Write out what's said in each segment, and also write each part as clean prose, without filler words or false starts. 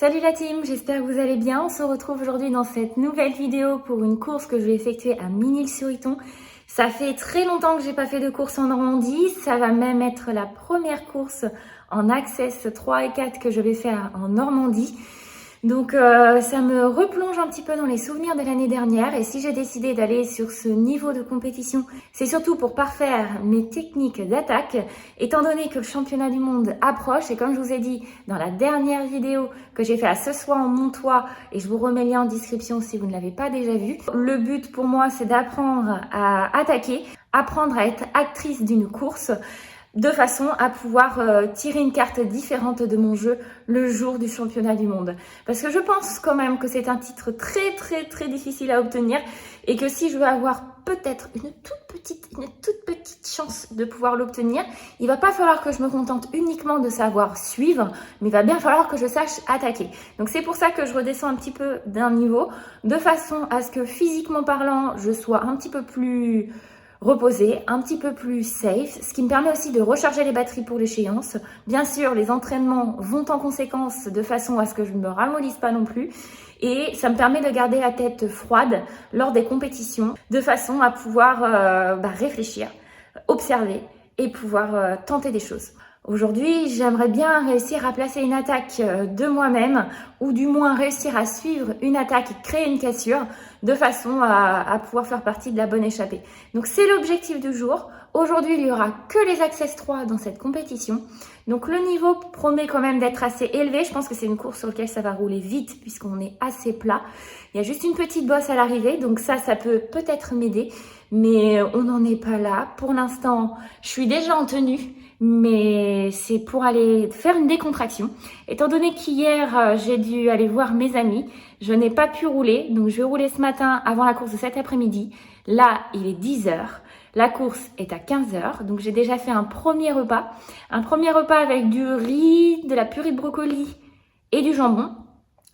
Salut la team, j'espère que vous allez bien. On se retrouve aujourd'hui dans cette nouvelle vidéo pour une course que je vais effectuer à Ménil-sur-Iton. Ça fait très longtemps que j'ai pas fait de course en Normandie. Ça va même être la première course en Access 3 et 4 que je vais faire en Normandie. Donc ça me replonge un petit peu dans les souvenirs de l'année dernière et si j'ai décidé d'aller sur ce niveau de compétition, c'est surtout pour parfaire mes techniques d'attaque, étant donné que le championnat du monde approche et comme je vous ai dit dans la dernière vidéo que j'ai fait à ce soir en Montois et je vous remets le lien en description si vous ne l'avez pas déjà vu, le but pour moi c'est d'apprendre à attaquer, apprendre à être actrice d'une course, de façon à pouvoir tirer une carte différente de mon jeu le jour du championnat du monde. Parce que je pense quand même que c'est un titre très difficile à obtenir et que si je veux avoir peut-être une toute petite chance de pouvoir l'obtenir, il va pas falloir que je me contente uniquement de savoir suivre, mais il va bien falloir que je sache attaquer. Donc c'est pour ça que je redescends un petit peu d'un niveau, de façon à ce que physiquement parlant, je sois un petit peu plus reposer, un petit peu plus safe, ce qui me permet aussi de recharger les batteries pour l'échéance. Bien sûr, les entraînements vont en conséquence de façon à ce que je ne me ramollisse pas non plus. Et ça me permet de garder la tête froide lors des compétitions, de façon à pouvoir réfléchir, observer et pouvoir tenter des choses. Aujourd'hui, j'aimerais bien réussir à placer une attaque de moi-même ou du moins réussir à suivre une attaque et créer une cassure de façon à pouvoir faire partie de la bonne échappée. Donc c'est l'objectif du jour. Aujourd'hui, il n'y aura que les Access 3 dans cette compétition. Donc le niveau promet quand même d'être assez élevé. Je pense que c'est une course sur laquelle ça va rouler vite puisqu'on est assez plat. Il y a juste une petite bosse à l'arrivée, donc ça peut peut-être m'aider. Mais on n'en est pas là. Pour l'instant, je suis déjà en tenue. Mais c'est pour aller faire une décontraction. Étant donné qu'hier, j'ai dû aller voir mes amis, je n'ai pas pu rouler. Donc, je vais rouler ce matin avant la course de cet après-midi. Là, il est 10h. La course est à 15h. Donc, j'ai déjà fait un premier repas. Un premier repas avec du riz, de la purée de brocoli et du jambon.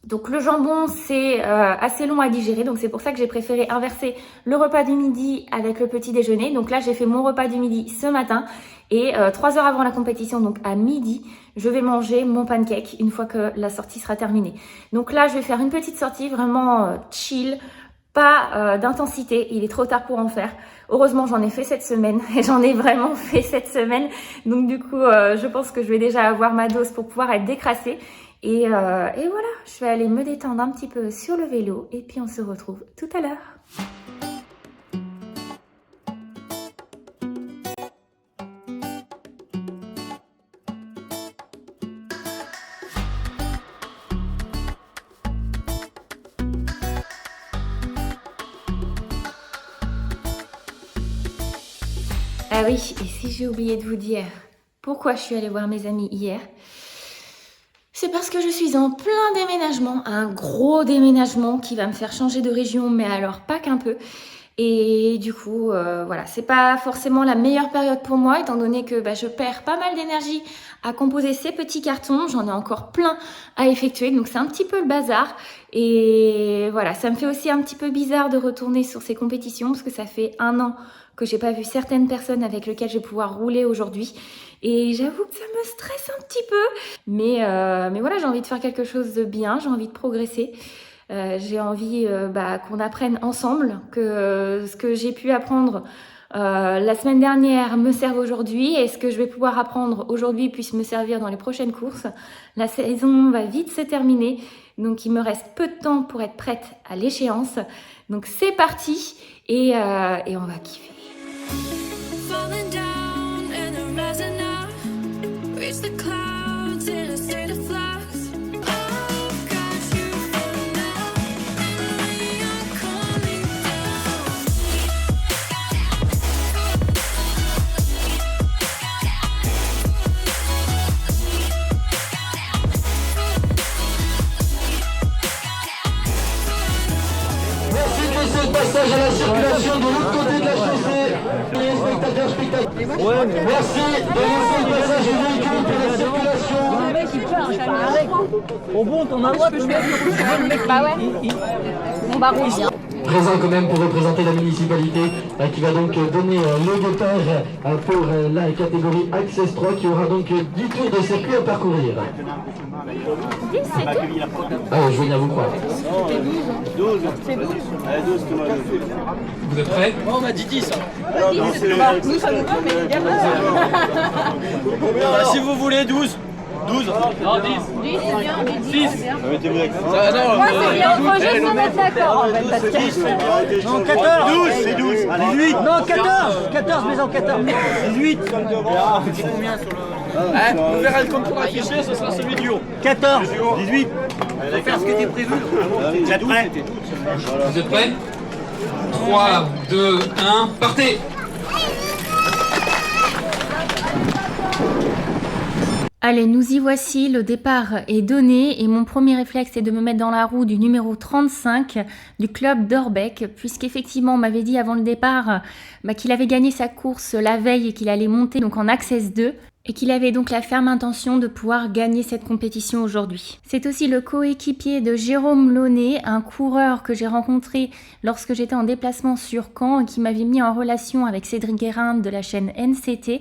Donc le jambon c'est assez long à digérer, donc c'est pour ça que j'ai préféré inverser le repas du midi avec le petit déjeuner. Donc là j'ai fait mon repas du midi ce matin et 3 heures avant la compétition, donc à midi, je vais manger mon pancake une fois que la sortie sera terminée. Donc là je vais faire une petite sortie vraiment chill, pas d'intensité, il est trop tard pour en faire. Heureusement j'en ai fait cette semaine et j'en ai vraiment fait cette semaine. Donc du coup je pense que je vais déjà avoir ma dose pour pouvoir être décrassée. Et voilà, je vais aller me détendre un petit peu sur le vélo et puis on se retrouve tout à l'heure. Ah oui, et si j'ai oublié de vous dire pourquoi je suis allée voir mes amis hier, c'est parce que je suis en plein déménagement, un gros déménagement qui va me faire changer de région, mais alors pas qu'un peu. Et du coup, voilà, c'est pas forcément la meilleure période pour moi, étant donné que je perds pas mal d'énergie à composer ces petits cartons. J'en ai encore plein à effectuer, donc c'est un petit peu le bazar. Et voilà, ça me fait aussi un petit peu bizarre de retourner sur ces compétitions, parce que ça fait 1 an que j'ai pas vu certaines personnes avec lesquelles je vais pouvoir rouler aujourd'hui. Et j'avoue que ça me stresse un petit peu. Mais voilà, j'ai envie de faire quelque chose de bien, j'ai envie de progresser. J'ai envie qu'on apprenne ensemble, que ce que j'ai pu apprendre la semaine dernière me serve aujourd'hui et ce que je vais pouvoir apprendre aujourd'hui puisse me servir dans les prochaines courses. La saison va vite se terminer, donc il me reste peu de temps pour être prête à l'échéance. Donc c'est parti et on va kiffer. Falling down and then rising up, reach the clouds in a state of flux. I've got you for now, and we are coming down. Merci de laisser le passage à la circulation de l'autre côté de la chaussée. Les spectateurs, spectateurs. Merci de laisser le passage du véhicule pour la circulation. On monte, on a le droit de le mettre. Bah ouais. On va rouler bien. présent quand même pour représenter la municipalité, qui va donc donner le départ pour la catégorie Access 3 qui aura donc 10 tours de circuit à parcourir. Ah, je viens à vous croire. 12. C'est 12. Allez, 12, Vous êtes prêts? on a dit 10. Nous, ça nous va, mais il y a pas. Si vous voulez, 12. 12. Non, 10. 10, c'est bien, mais 10. 6. Moi, c'est bien, on faut juste se mettre d'accord, en fait, parce que... Non, 14. 12, c'est 12. 18. Non, 14. 14, mais en 14. 18. On verra le compte pour afficher, ce sera celui du haut. 14. 18. On va faire ce qui était prévu. Vous êtes prêts? Vous êtes prêts? 3, 2, 1, partez! Allez, nous y voici, le départ est donné et mon premier réflexe est de me mettre dans la roue du numéro 35 du club d'Orbec, puisqu'effectivement on m'avait dit avant le départ qu'il avait gagné sa course la veille et qu'il allait monter donc en Access 2 et qu'il avait donc la ferme intention de pouvoir gagner cette compétition aujourd'hui. C'est aussi le coéquipier de Jérôme Launay, un coureur que j'ai rencontré lorsque j'étais en déplacement sur Caen et qui m'avait mis en relation avec Cédric Guérin de la chaîne NCT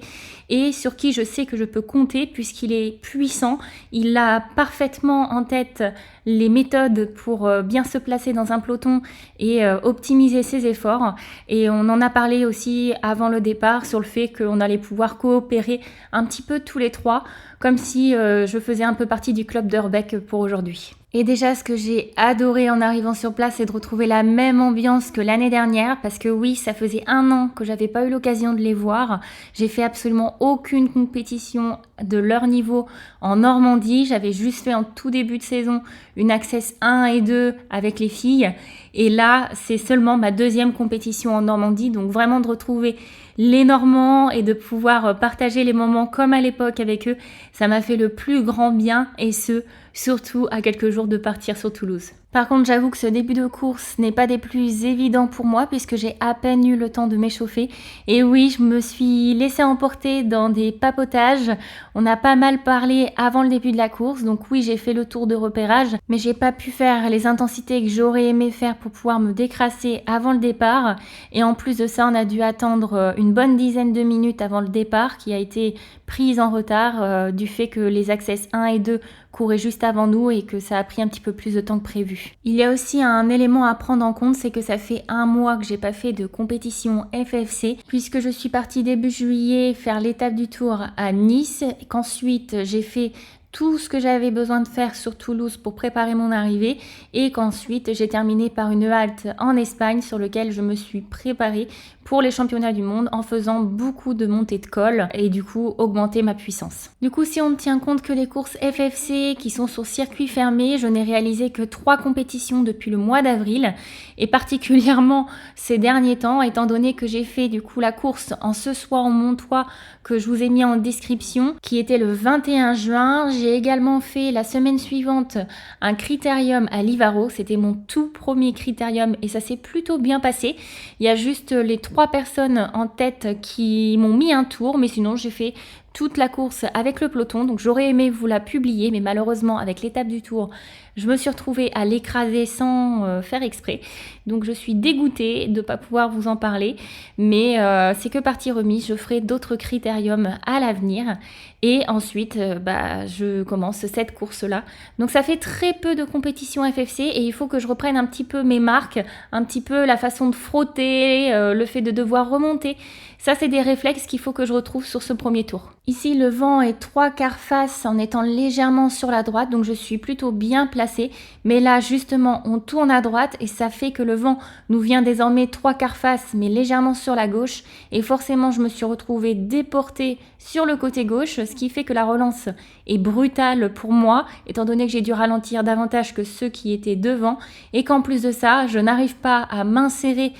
et sur qui je sais que je peux compter puisqu'il est puissant. Il a parfaitement en tête les méthodes pour bien se placer dans un peloton et optimiser ses efforts. Et on en a parlé aussi avant le départ sur le fait qu'on allait pouvoir coopérer un petit peu tous les trois, comme si je faisais un peu partie du club d'Orbec pour aujourd'hui. Et déjà, ce que j'ai adoré en arrivant sur place, c'est de retrouver la même ambiance que l'année dernière, parce que oui, ça faisait 1 an que j'avais pas eu l'occasion de les voir. J'ai fait absolument aucune compétition de leur niveau en Normandie. J'avais juste fait en tout début de saison une Access 1 et 2 avec les filles. Et là, c'est seulement ma 2e compétition en Normandie, donc vraiment de retrouver les Normands et de pouvoir partager les moments comme à l'époque avec eux, ça m'a fait le plus grand bien et ce, surtout à quelques jours de partir sur Toulouse. Par contre, j'avoue que ce début de course n'est pas des plus évidents pour moi puisque j'ai à peine eu le temps de m'échauffer. Et oui, je me suis laissée emporter dans des papotages. On a pas mal parlé avant le début de la course, donc oui, j'ai fait le tour de repérage, mais j'ai pas pu faire les intensités que j'aurais aimé faire pour pouvoir me décrasser avant le départ. Et en plus de ça, on a dû attendre une bonne dizaine de minutes avant le départ qui a été prise en retard du fait que les Access 1 et 2 couraient juste avant nous et que ça a pris un petit peu plus de temps que prévu. Il y a aussi un élément à prendre en compte, c'est que ça fait 1 mois que j'ai pas fait de compétition FFC puisque je suis partie début juillet faire l'étape du Tour à Nice, qu'ensuite j'ai fait tout ce que j'avais besoin de faire sur Toulouse pour préparer mon arrivée et qu'ensuite j'ai terminé par une halte en Espagne sur lequel je me suis préparée pour les championnats du monde en faisant beaucoup de montées de col et du coup augmenter ma puissance. Du coup, si on ne tient compte que les courses FFC qui sont sur circuit fermé, je n'ai réalisé que 3 compétitions depuis le mois d'avril et particulièrement ces derniers temps étant donné que j'ai fait du coup la course en ce soir en Montois que je vous ai mis en description qui était le 21 juin. J'ai également fait la semaine suivante un critérium à Livaro, c'était mon tout premier critérium et ça s'est plutôt bien passé. Il y a juste les 3 personnes en tête qui m'ont mis un tour, mais sinon j'ai fait toute la course avec le peloton, donc j'aurais aimé vous la publier, mais malheureusement avec l'étape du Tour, je me suis retrouvée à l'écraser sans faire exprès, donc je suis dégoûtée de ne pas pouvoir vous en parler, mais c'est que partie remise, je ferai d'autres critériums à l'avenir, et ensuite je commence cette course-là. Donc ça fait très peu de compétitions FFC, et il faut que je reprenne un petit peu mes marques, un petit peu la façon de frotter, le fait de devoir remonter. Ça, c'est des réflexes qu'il faut que je retrouve sur ce premier tour. Ici, le vent est 3/4 face en étant légèrement sur la droite, donc je suis plutôt bien placée. Mais là, justement, on tourne à droite et ça fait que le vent nous vient désormais 3/4 face, mais légèrement sur la gauche. Et forcément, je me suis retrouvée déportée sur le côté gauche, ce qui fait que la relance est brutale pour moi, étant donné que j'ai dû ralentir davantage que ceux qui étaient devant. Et qu'en plus de ça, je n'arrive pas à m'insérer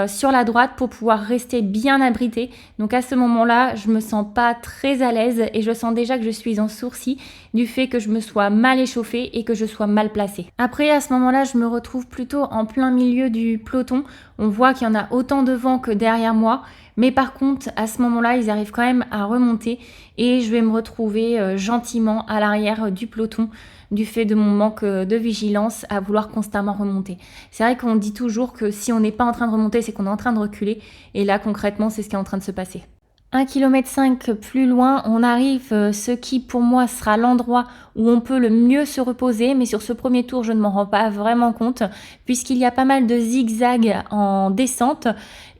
sur la droite pour pouvoir rester bien abritée. Donc à ce moment-là, je me sens pas très à l'aise et je sens déjà que je suis en sourcil du fait que je me sois mal échauffée et que je sois mal placée. Après, à ce moment-là, je me retrouve plutôt en plein milieu du peloton. On voit qu'il y en a autant devant que derrière moi. Mais par contre, à ce moment-là, ils arrivent quand même à remonter et je vais me retrouver gentiment à l'arrière du peloton. du fait de mon manque de vigilance à vouloir constamment remonter. C'est vrai qu'on dit toujours que si on n'est pas en train de remonter, c'est qu'on est en train de reculer. Et là, concrètement, c'est ce qui est en train de se passer. 1,5 km plus loin, on arrive ce qui pour moi sera l'endroit où on peut le mieux se reposer, mais sur ce premier tour je ne m'en rends pas vraiment compte puisqu'il y a pas mal de zigzags en descente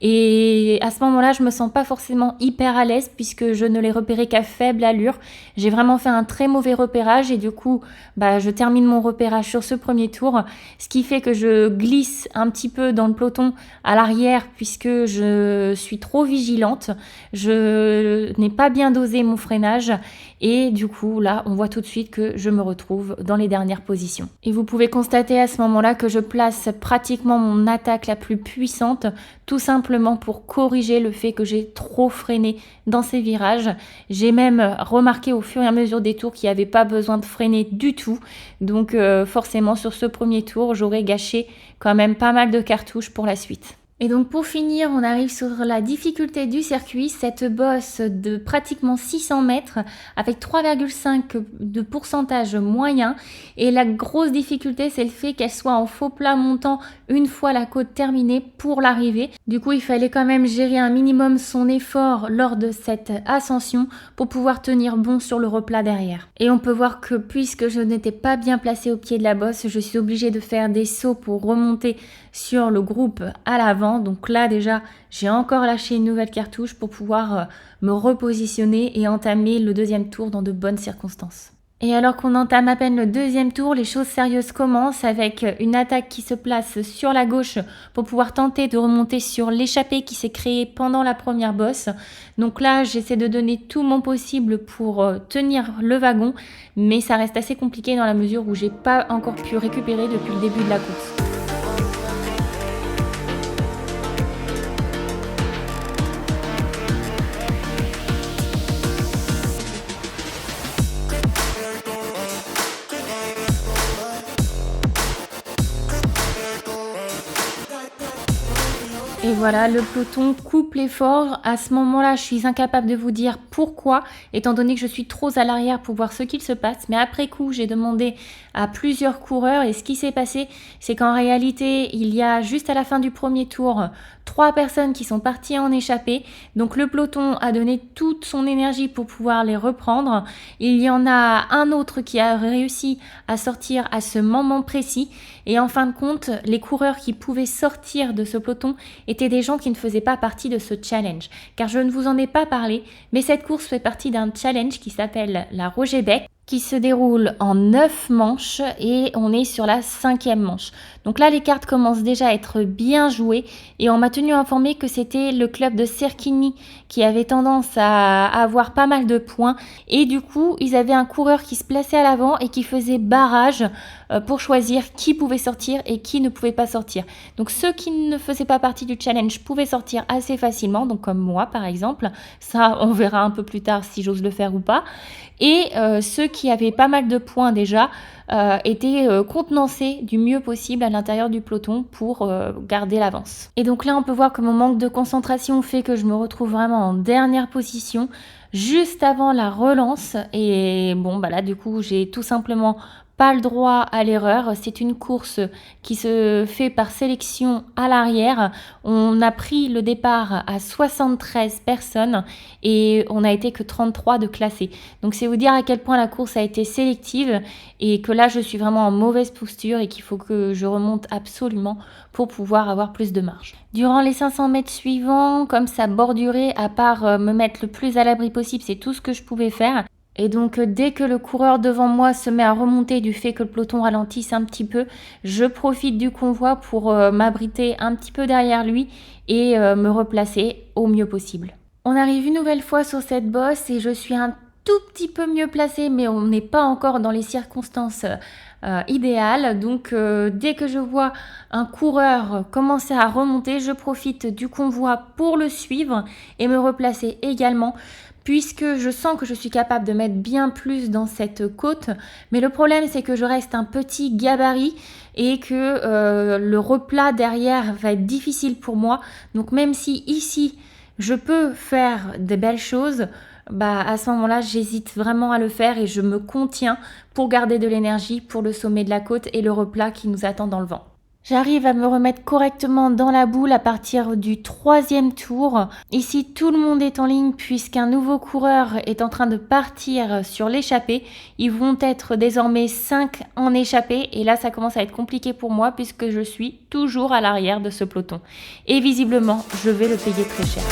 et à ce moment-là je me sens pas forcément hyper à l'aise puisque je ne l'ai repéré qu'à faible allure. J'ai vraiment fait un très mauvais repérage et du coup je termine mon repérage sur ce premier tour, ce qui fait que je glisse un petit peu dans le peloton à l'arrière puisque je suis trop vigilante. Je n'ai pas bien dosé mon freinage et du coup là on voit tout de suite que je me retrouve dans les dernières positions. Et vous pouvez constater à ce moment-là que je place pratiquement mon attaque la plus puissante tout simplement pour corriger le fait que j'ai trop freiné dans ces virages. J'ai même remarqué au fur et à mesure des tours qu'il n'y avait pas besoin de freiner du tout. Donc forcément sur ce premier tour j'aurais gâché quand même pas mal de cartouches pour la suite. Et donc pour finir, on arrive sur la difficulté du circuit, cette bosse de pratiquement 600 mètres avec 3,5 de pourcentage moyen. Et la grosse difficulté, c'est le fait qu'elle soit en faux plat montant une fois la côte terminée pour l'arrivée. Du coup, il fallait quand même gérer un minimum son effort lors de cette ascension pour pouvoir tenir bon sur le replat derrière. Et on peut voir que puisque je n'étais pas bien placée au pied de la bosse, je suis obligée de faire des sauts pour remonter sur le groupe à l'avant. Donc là déjà j'ai encore lâché une nouvelle cartouche pour pouvoir me repositionner et entamer le deuxième tour dans de bonnes circonstances. Et alors qu'on entame à peine le deuxième tour, les choses sérieuses commencent avec une attaque qui se place sur la gauche pour pouvoir tenter de remonter sur l'échappée qui s'est créée pendant la première bosse. Donc là, j'essaie de donner tout mon possible pour tenir le wagon, mais ça reste assez compliqué dans la mesure où j'ai pas encore pu récupérer depuis le début de la course. Et voilà, le peloton coupe l'effort. À ce moment-là, je suis incapable de vous dire pourquoi, étant donné que je suis trop à l'arrière pour voir ce qu'il se passe. Mais après coup, j'ai demandé à plusieurs coureurs et ce qui s'est passé, c'est qu'en réalité, il y a juste à la fin du premier tour, 3 personnes qui sont parties en échappée. Donc le peloton a donné toute son énergie pour pouvoir les reprendre. Il y en a un autre qui a réussi à sortir à ce moment précis. Et en fin de compte, les coureurs qui pouvaient sortir de ce peloton étaient des gens qui ne faisaient pas partie de ce challenge. Car je ne vous en ai pas parlé, mais cette course fait partie d'un challenge qui s'appelle la Roger Beck, qui se déroule en 9 manches et on est sur la 5e manche. Donc là, les cartes commencent déjà à être bien jouées et on m'a tenu informé que c'était le club de Cerquigny qui avait tendance à avoir pas mal de points et du coup, ils avaient un coureur qui se plaçait à l'avant et qui faisait barrage pour choisir qui pouvait sortir et qui ne pouvait pas sortir. Donc ceux qui ne faisaient pas partie du challenge pouvaient sortir assez facilement, donc comme moi par exemple. Ça, on verra un peu plus tard si j'ose le faire ou pas. Et ceux qui avaient pas mal de points déjà étaient contenancés du mieux possible à l'intérieur du peloton pour garder l'avance. Et donc là, on peut voir que mon manque de concentration fait que je me retrouve vraiment en dernière position, juste avant la relance. Et bon, là, du coup, j'ai tout simplement pas le droit à l'erreur. C'est une course qui se fait par sélection à l'arrière. On a pris le départ à 73 personnes et on n'a été que 33 de classés. Donc c'est vous dire à quel point la course a été sélective et que là je suis vraiment en mauvaise posture et qu'il faut que je remonte absolument pour pouvoir avoir plus de marge. Durant les 500 mètres suivants, comme ça bordurait, à part me mettre le plus à l'abri possible, c'est tout ce que je pouvais faire. Et donc dès que le coureur devant moi se met à remonter du fait que le peloton ralentisse un petit peu, je profite du convoi pour m'abriter un petit peu derrière lui et me replacer au mieux possible. On arrive une nouvelle fois sur cette bosse et je suis un tout petit peu mieux placée, mais on n'est pas encore dans les circonstances idéales. Donc dès que je vois un coureur commencer à remonter, je profite du convoi pour le suivre et me replacer également, puisque je sens que je suis capable de mettre bien plus dans cette côte. Mais le problème, c'est que je reste un petit gabarit et que le replat derrière va être difficile pour moi. Donc même si ici, je peux faire des belles choses, bah à ce moment-là, j'hésite vraiment à le faire et je me contiens pour garder de l'énergie pour le sommet de la côte et le replat qui nous attend dans le vent. J'arrive à me remettre correctement dans la boule à partir du 3e tour. Ici, tout le monde est en ligne puisqu'un nouveau coureur est en train de partir sur l'échappée. Ils vont être désormais 5 en échappée et là, ça commence à être compliqué pour moi puisque je suis toujours à l'arrière de ce peloton. Et visiblement, je vais le payer très cher.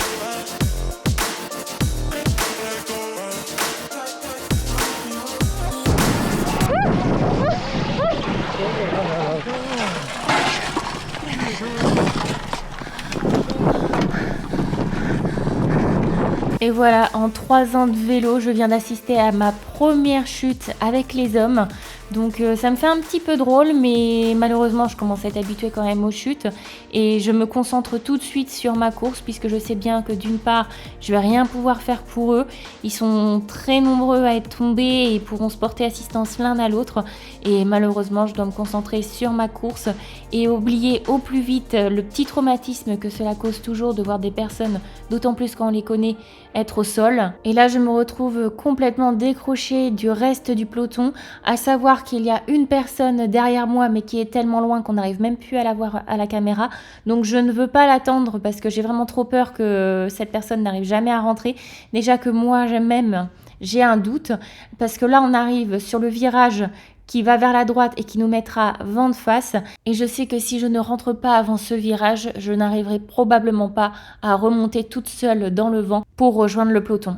Et voilà, en 3 ans de vélo, je viens d'assister à ma première chute avec les hommes. Donc ça me fait un petit peu drôle, mais malheureusement je commence à être habituée quand même aux chutes et je me concentre tout de suite sur ma course puisque je sais bien que d'une part je vais rien pouvoir faire pour eux, ils sont très nombreux à être tombés et pourront se porter assistance l'un à l'autre et malheureusement je dois me concentrer sur ma course et oublier au plus vite le petit traumatisme que cela cause toujours de voir des personnes, d'autant plus quand on les connaît, être au sol. Et là je me retrouve complètement décrochée du reste du peloton, à savoir qu'il y a une personne derrière moi mais qui est tellement loin qu'on n'arrive même plus à la voir à la caméra, donc je ne veux pas l'attendre parce que j'ai vraiment trop peur que cette personne n'arrive jamais à rentrer. Déjà que moi même j'ai un doute parce que là on arrive sur le virage qui va vers la droite et qui nous mettra vent de face et je sais que si je ne rentre pas avant ce virage, je n'arriverai probablement pas à remonter toute seule dans le vent pour rejoindre le peloton.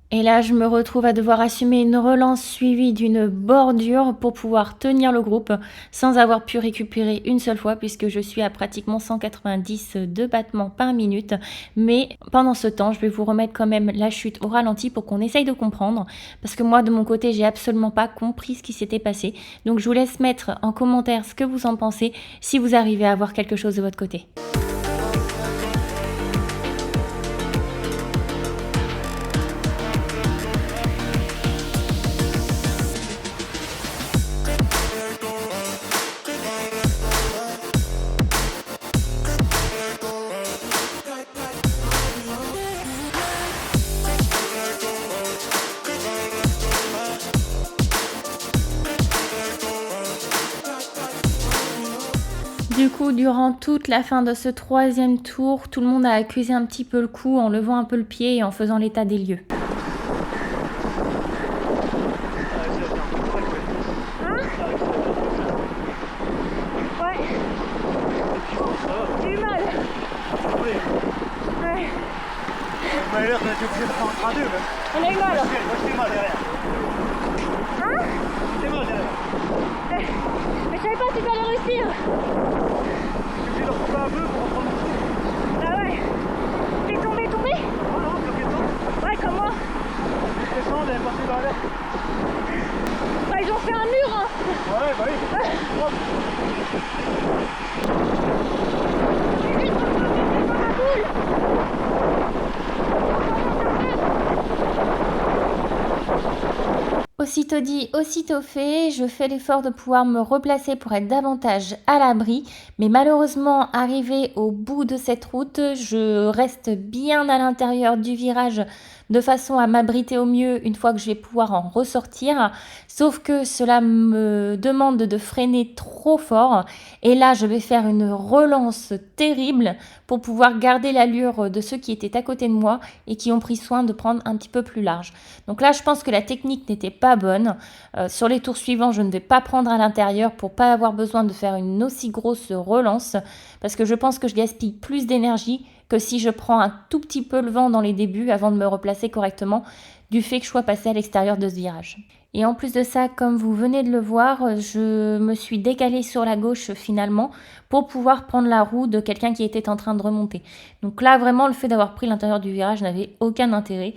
Et là, je me retrouve à devoir assumer une relance suivie d'une bordure pour pouvoir tenir le groupe sans avoir pu récupérer une seule fois puisque je suis à pratiquement 190 de battements par minute. Mais pendant ce temps, je vais vous remettre quand même la chute au ralenti pour qu'on essaye de comprendre parce que moi, de mon côté, j'ai absolument pas compris ce qui s'était passé. Donc, je vous laisse mettre en commentaire ce que vous en pensez si vous arrivez à voir quelque chose de votre côté. Du coup, durant toute la fin de ce 3e tour, tout le monde a accusé un petit peu le coup en levant un peu le pied et en faisant l'état des lieux. Ouais. J'ai eu mal. Ouais. On a l'air d'être obligé de prendre en 3-2 même. On a eu mal. Moi j'ai mal derrière. Hein? J'ai mal derrière. Mais je savais pas si tu allais réussir. J'ai obligé de reprendre un peu pour reprendre mon souffle. Ah ouais. T'es tombé? Non, non, bloqué dedans. Ouais, comme moi. Je descends, elle est passée dans l'air. Bah, ils ont fait un mur, hein. Ouais, bah oui. Hop. J'ai juste remonté dans ma boule. Aussitôt dit, aussitôt fait, je fais l'effort de pouvoir me replacer pour être davantage à l'abri, mais malheureusement, arrivé au bout de cette route, je reste bien à l'intérieur du virage de façon à m'abriter au mieux une fois que je vais pouvoir en ressortir, sauf que cela me demande de freiner trop fort, et là je vais faire une relance terrible pour pouvoir garder l'allure de ceux qui étaient à côté de moi et qui ont pris soin de prendre un petit peu plus large. Donc là je pense que la technique n'était pas bonne. Sur les tours suivants, je ne vais pas prendre à l'intérieur pour pas avoir besoin de faire une aussi grosse relance parce que je pense que je gaspille plus d'énergie que si je prends un tout petit peu le vent dans les débuts avant de me replacer correctement du fait que je sois passée à l'extérieur de ce virage. Et en plus de ça, comme vous venez de le voir, je me suis décalée sur la gauche finalement pour pouvoir prendre la roue de quelqu'un qui était en train de remonter. Donc là, vraiment, le fait d'avoir pris l'intérieur du virage n'avait aucun intérêt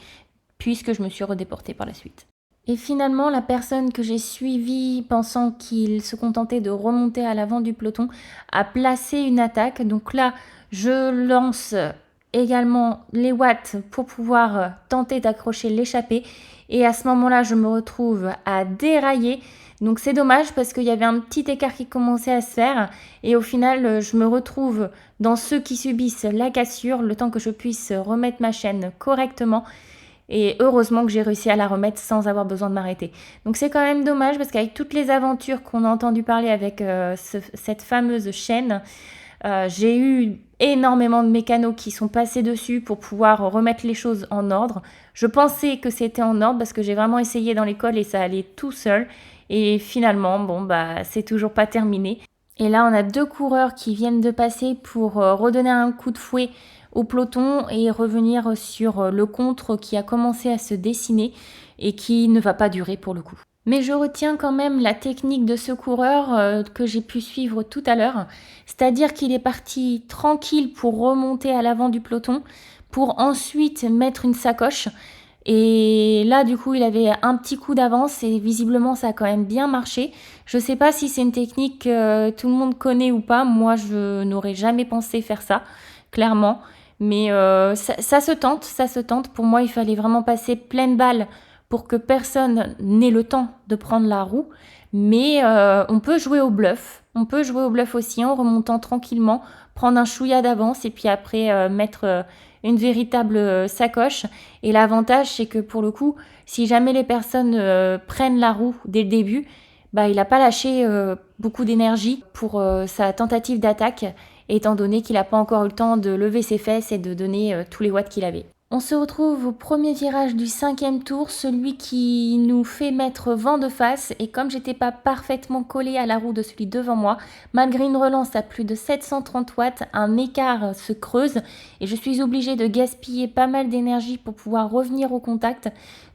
puisque je me suis redéportée par la suite. Et finalement, la personne que j'ai suivie, pensant qu'il se contentait de remonter à l'avant du peloton, a placé une attaque. Donc là, je lance également les watts pour pouvoir tenter d'accrocher l'échappée. Et à ce moment-là, je me retrouve à dérailler. Donc c'est dommage parce qu'il y avait un petit écart qui commençait à se faire. Et au final, je me retrouve dans ceux qui subissent la cassure, le temps que je puisse remettre ma chaîne correctement. Et heureusement que j'ai réussi à la remettre sans avoir besoin de m'arrêter. Donc c'est quand même dommage parce qu'avec toutes les aventures qu'on a entendu parler avec cette fameuse chaîne, j'ai eu énormément de mécanos qui sont passés dessus pour pouvoir remettre les choses en ordre. Je pensais que c'était en ordre parce que j'ai vraiment essayé dans l'école et ça allait tout seul. Et finalement, bon, bah, c'est toujours pas terminé. Et là, on a 2 coureurs qui viennent de passer pour redonner un coup de fouet au peloton et revenir sur le contre qui a commencé à se dessiner et qui ne va pas durer pour le coup. Mais je retiens quand même la technique de ce coureur que j'ai pu suivre tout à l'heure, c'est-à-dire qu'il est parti tranquille pour remonter à l'avant du peloton, pour ensuite mettre une sacoche. Et là, du coup, il avait un petit coup d'avance et visiblement, ça a quand même bien marché. Je sais pas si c'est une technique que tout le monde connaît ou pas. Moi, je n'aurais jamais pensé faire ça, clairement. Mais ça se tente, ça se tente. Pour moi, il fallait vraiment passer pleine balle pour que personne n'ait le temps de prendre la roue. Mais on peut jouer au bluff. On peut jouer au bluff aussi en remontant tranquillement, prendre un chouïa d'avance et puis après mettre une véritable sacoche. Et l'avantage, c'est que pour le coup, si jamais les personnes prennent la roue dès le début, bah, il n'a pas lâché beaucoup d'énergie pour sa tentative d'attaque, étant donné qu'il n'a pas encore eu le temps de lever ses fesses et de donner tous les watts qu'il avait. On se retrouve au premier virage du 5e tour, celui qui nous fait mettre vent de face. Et comme j'étais pas parfaitement collée à la roue de celui devant moi, malgré une relance à plus de 730 watts, un écart se creuse et je suis obligée de gaspiller pas mal d'énergie pour pouvoir revenir au contact.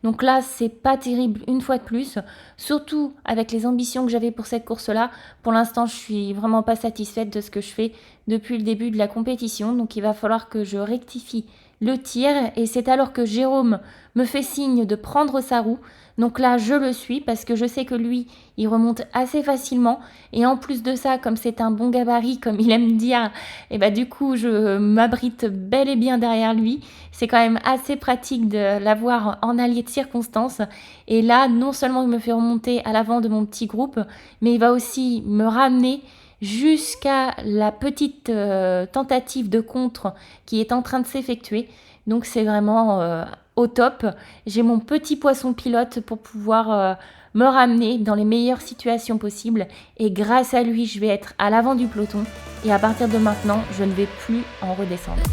Donc là, c'est pas terrible une fois de plus, surtout avec les ambitions que j'avais pour cette course-là. Pour l'instant, je suis vraiment pas satisfaite de ce que je fais depuis le début de la compétition, donc il va falloir que je rectifie le tir et c'est alors que Jérôme me fait signe de prendre sa roue. Donc là, je le suis parce que je sais que lui, il remonte assez facilement et en plus de ça, comme c'est un bon gabarit, comme il aime dire, et bah du coup, je m'abrite bel et bien derrière lui. C'est quand même assez pratique de l'avoir en allié de circonstance. Et là, non seulement il me fait remonter à l'avant de mon petit groupe, mais il va aussi me ramener jusqu'à la petite tentative de contre qui est en train de s'effectuer. Donc c'est vraiment au top. J'ai mon petit poisson pilote pour pouvoir me ramener dans les meilleures situations possibles. Et grâce à lui, je vais être à l'avant du peloton. Et à partir de maintenant, je ne vais plus en redescendre.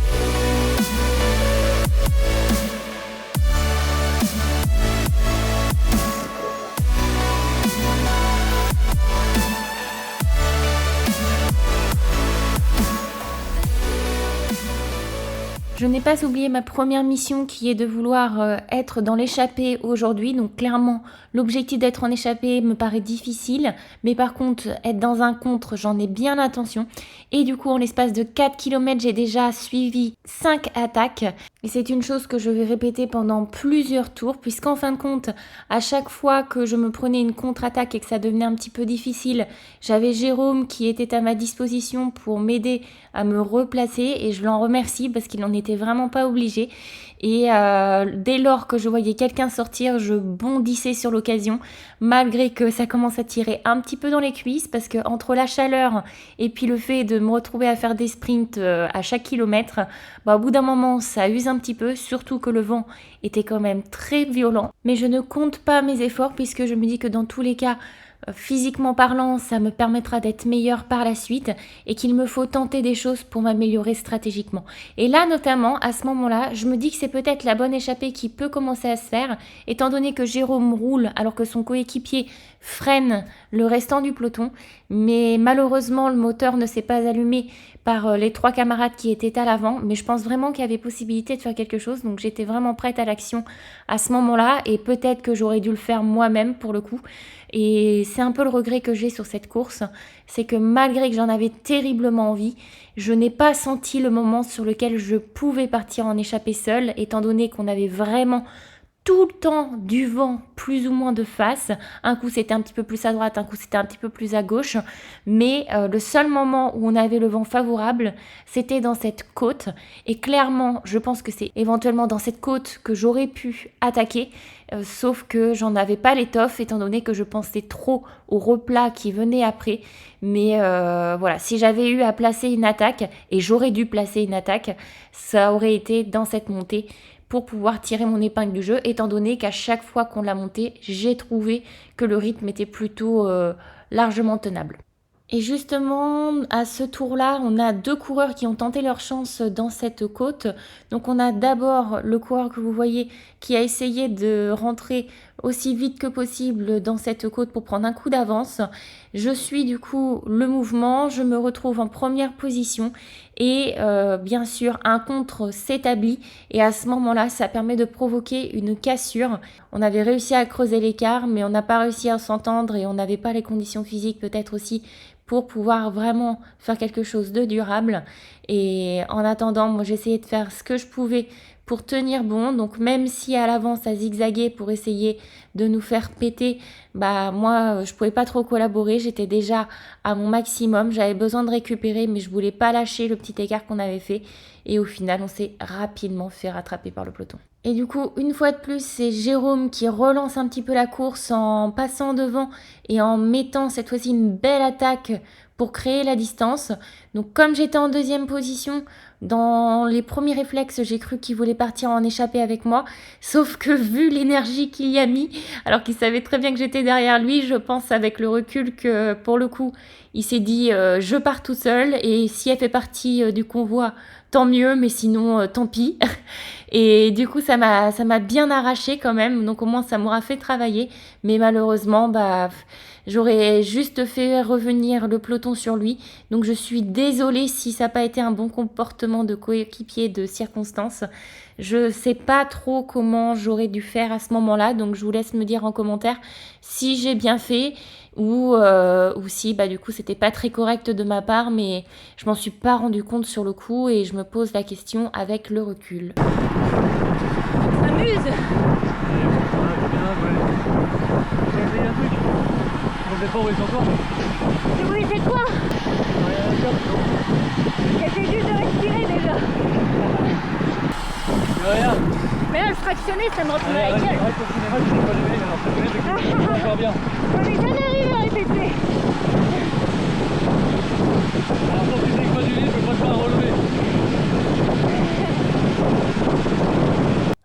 Je n'ai pas oublié ma première mission qui est de vouloir être dans l'échappée aujourd'hui. Donc clairement, l'objectif d'être en échappée me paraît difficile. Mais par contre, être dans un contre, j'en ai bien l'intention. Et du coup, en l'espace de 4 km, j'ai déjà suivi 5 attaques. Et c'est une chose que je vais répéter pendant plusieurs tours. Puisqu'en fin de compte, à chaque fois que je me prenais une contre-attaque et que ça devenait un petit peu difficile, j'avais Jérôme qui était à ma disposition pour m'aider à me replacer. Et je l'en remercie parce qu'il en était vraiment pas obligé. Et dès lors que je voyais quelqu'un sortir, je bondissais sur l'occasion, malgré que ça commence à tirer un petit peu dans les cuisses, parce que entre la chaleur et puis le fait de me retrouver à faire des sprints à chaque kilomètre, bah, au bout d'un moment ça use un petit peu, surtout que le vent était quand même très violent. Mais je ne compte pas mes efforts puisque je me dis que dans tous les cas, physiquement parlant, ça me permettra d'être meilleure par la suite et qu'il me faut tenter des choses pour m'améliorer stratégiquement. Et là, notamment, à ce moment-là, je me dis que c'est peut-être la bonne échappée qui peut commencer à se faire, étant donné que Jérôme roule alors que son coéquipier freine le restant du peloton. Mais malheureusement, le moteur ne s'est pas allumé par les 3 camarades qui étaient à l'avant. Mais je pense vraiment qu'il y avait possibilité de faire quelque chose. Donc j'étais vraiment prête à l'action à ce moment-là. Et peut-être que j'aurais dû le faire moi-même pour le coup. Et c'est un peu le regret que j'ai sur cette course, c'est que malgré que j'en avais terriblement envie, je n'ai pas senti le moment sur lequel je pouvais partir en échappée seule, étant donné qu'on avait vraiment tout le temps du vent plus ou moins de face. Un coup c'était un petit peu plus à droite, un coup c'était un petit peu plus à gauche, mais le seul moment où on avait le vent favorable, c'était dans cette côte. Et clairement, je pense que c'est éventuellement dans cette côte que j'aurais pu attaquer, sauf que j'en avais pas l'étoffe, étant donné que je pensais trop au replat qui venait après. Mais voilà, si j'avais eu à placer une attaque, et j'aurais dû placer une attaque, ça aurait été dans cette montée pour pouvoir tirer mon épingle du jeu, étant donné qu'à chaque fois qu'on l'a monté, j'ai trouvé que le rythme était plutôt largement tenable. Et justement, à ce tour-là, on a 2 coureurs qui ont tenté leur chance dans cette côte. Donc on a d'abord le coureur que vous voyez qui a essayé de rentrer aussi vite que possible dans cette côte pour prendre un coup d'avance. Je suis du coup le mouvement, je me retrouve en première position et bien sûr un contre s'établit et à ce moment-là ça permet de provoquer une cassure. On avait réussi à creuser l'écart mais on n'a pas réussi à s'entendre et on n'avait pas les conditions physiques peut-être aussi pour pouvoir vraiment faire quelque chose de durable. Et en attendant, moi j'essayais de faire ce que je pouvais pour tenir bon. Donc même si à l'avant ça zigzaguait pour essayer de nous faire péter, bah moi je pouvais pas trop collaborer. J'étais déjà à mon maximum. J'avais besoin de récupérer mais je voulais pas lâcher le petit écart qu'on avait fait. Et au final on s'est rapidement fait rattraper par le peloton. Et du coup, une fois de plus, c'est Jérôme qui relance un petit peu la course en passant devant et en mettant cette fois-ci une belle attaque pour créer la distance. Donc comme j'étais en deuxième position, dans les premiers réflexes, j'ai cru qu'il voulait partir en échappée avec moi. Sauf que vu l'énergie qu'il y a mis, alors qu'il savait très bien que j'étais derrière lui, je pense avec le recul que pour le coup, il s'est dit je pars tout seul et si elle fait partie du convoi, tant mieux, mais sinon tant pis. Et du coup, ça m'a bien arraché quand même. Donc au moins, ça m'aura fait travailler. Mais malheureusement, j'aurais juste fait revenir le peloton sur lui. Donc je suis désolée si ça n'a pas été un bon comportement de coéquipier de circonstance. Je sais pas trop comment j'aurais dû faire à ce moment-là. Donc je vous laisse me dire en commentaire si j'ai bien fait ou si du coup c'était pas très correct de ma part, mais je m'en suis pas rendu compte sur le coup et je me pose la question avec le recul. S'amuse. Pas où ils sont encore. Et oui, c'est quoi? J'essaie juste de respirer déjà. Regarde. Mais là, le fractionné, ça me retourne à la gueule. Arrête au cinéma, tu sais pas lever, alors c'est encore bien. On est jamais arrivé à répéter. Alors quand tu sais que pas du lit, je peux pas te relever.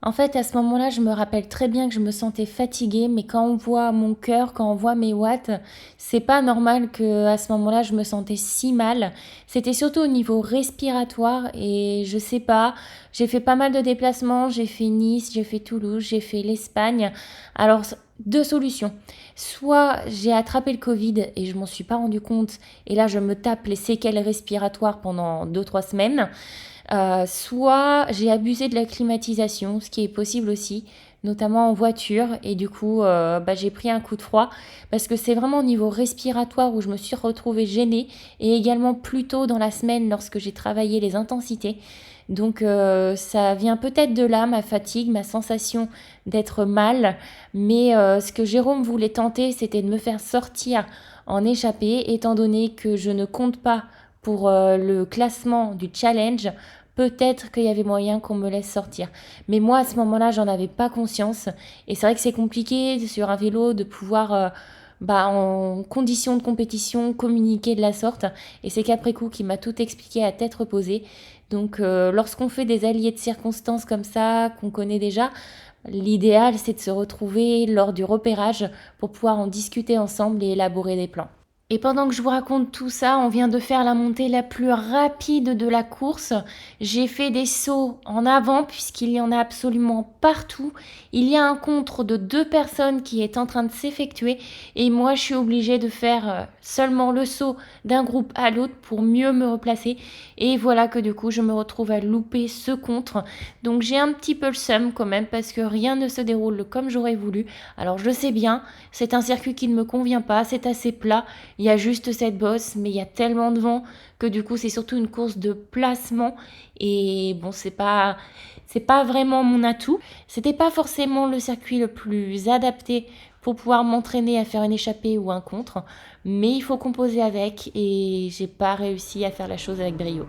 En fait, à ce moment-là, je me rappelle très bien que je me sentais fatiguée, mais quand on voit mon cœur, quand on voit mes watts, c'est pas normal que à ce moment-là, je me sentais si mal. C'était surtout au niveau respiratoire et je sais pas, j'ai fait pas mal de déplacements, j'ai fait Nice, j'ai fait Toulouse, j'ai fait l'Espagne. Alors, 2 solutions. Soit j'ai attrapé le Covid et je m'en suis pas rendu compte et là, je me tape les séquelles respiratoires pendant 2-3 semaines. Soit j'ai abusé de la climatisation, ce qui est possible aussi, notamment en voiture, et du coup j'ai pris un coup de froid parce que c'est vraiment au niveau respiratoire où je me suis retrouvée gênée et également plus tôt dans la semaine lorsque j'ai travaillé les intensités. Donc ça vient peut-être de là, ma fatigue, ma sensation d'être mal, mais ce que Jérôme voulait tenter, c'était de me faire sortir en échappée, étant donné que je ne compte pas pour le classement du challenge. Peut-être qu'il y avait moyen qu'on me laisse sortir. Mais moi, à ce moment-là, j'en avais pas conscience. Et c'est vrai que c'est compliqué sur un vélo de pouvoir, en conditions de compétition, communiquer de la sorte. Et c'est qu'après coup qu'il m'a tout expliqué à tête reposée. Donc, lorsqu'on fait des alliés de circonstances comme ça, qu'on connaît déjà, l'idéal, c'est de se retrouver lors du repérage pour pouvoir en discuter ensemble et élaborer des plans. Et pendant que je vous raconte tout ça, on vient de faire la montée la plus rapide de la course. J'ai fait des sauts en avant puisqu'il y en a absolument partout. Il y a un contre de 2 personnes qui est en train de s'effectuer et moi je suis obligée de faire seulement le saut d'un groupe à l'autre pour mieux me replacer. Et voilà que du coup je me retrouve à louper ce contre. Donc j'ai un petit peu le seum quand même parce que rien ne se déroule comme j'aurais voulu. Alors je sais bien, c'est un circuit qui ne me convient pas, c'est assez plat. Il y a juste cette bosse, mais il y a tellement de vent que du coup c'est surtout une course de placement et bon c'est pas vraiment mon atout. C'était pas forcément le circuit le plus adapté pour pouvoir m'entraîner à faire une échappée ou un contre, mais il faut composer avec et j'ai pas réussi à faire la chose avec brio.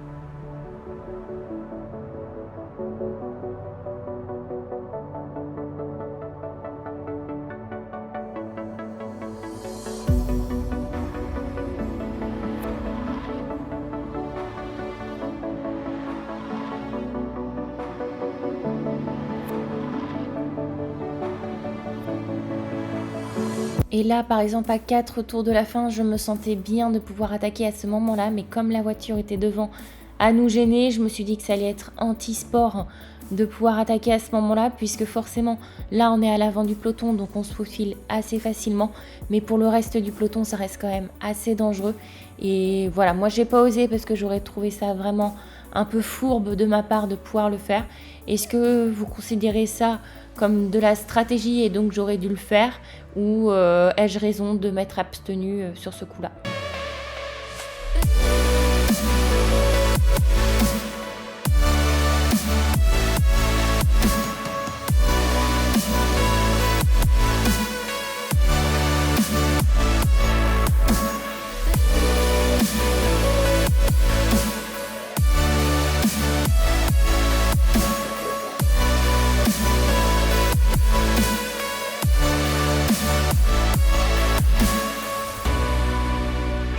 Et là, par exemple, à 4 tours de la fin, je me sentais bien de pouvoir attaquer à ce moment-là, mais comme la voiture était devant à nous gêner, je me suis dit que ça allait être anti-sport de pouvoir attaquer à ce moment-là, puisque forcément, là, on est à l'avant du peloton, donc on se faufile assez facilement, mais pour le reste du peloton, ça reste quand même assez dangereux. Et voilà, moi, j'ai pas osé parce que j'aurais trouvé ça vraiment un peu fourbe de ma part de pouvoir le faire. Est-ce que vous considérez ça comme de la stratégie et donc j'aurais dû le faire, ou ai-je raison de m'être abstenue sur ce coup-là?